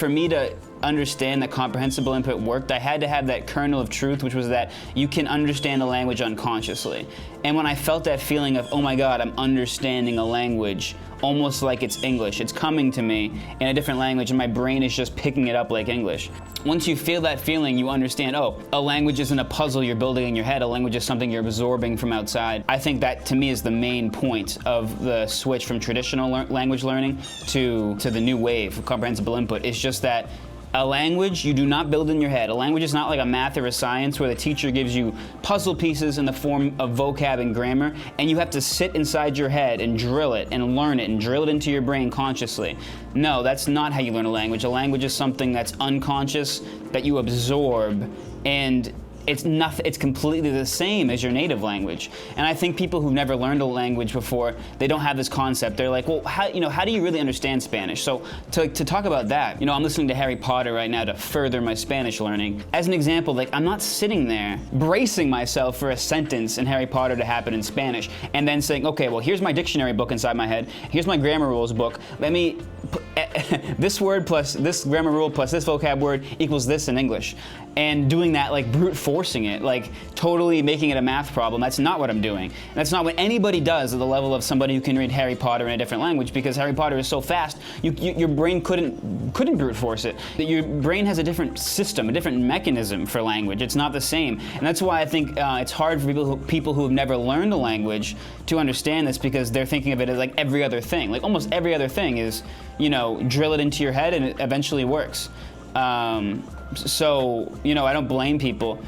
For me to understand that comprehensible input worked, I had to have that kernel of truth, which was that you can understand a language unconsciously. And when I felt that feeling of, oh my God, I'm understanding a language almost like it's English. It's coming to me in a different language and my brain is just picking it up like English. Once you feel that feeling, you understand, oh, a language isn't a puzzle you're building in your head, a language is something you're absorbing from outside. I think that, to me, is the main point of the switch from traditional language learning to the new wave of comprehensible input. It's just that a language you do not build in your head. A language is not like a math or a science where the teacher gives you puzzle pieces in the form of vocab and grammar, and you have to sit inside your head and drill it and learn it and drill it into your brain consciously. No, that's not how you learn a language. A language is something that's unconscious, that you absorb, and it's completely the same as your native language. And I think people who've never learned a language before, they don't have this concept. They're like, well, how do you really understand Spanish? So to talk about that, I'm listening to Harry Potter right now to further my Spanish learning. As an example, like, I'm not sitting there bracing myself for a sentence in Harry Potter to happen in Spanish and then saying, okay, well, here's my dictionary book inside my head, here's my grammar rules book, let me this word plus this grammar rule plus this vocab word equals this in English. And doing that, like brute forcing it, like totally making it a math problem. That's not what I'm doing. And that's not what anybody does at the level of somebody who can read Harry Potter in a different language, because Harry Potter is so fast, your brain couldn't brute force it. Your brain has a different system, a different mechanism for language. It's not the same. And that's why I think it's hard for people who have never learned a language to understand this, because they're thinking of it as like every other thing. Like almost every other thing is, drill it into your head and it eventually works. So, I don't blame people.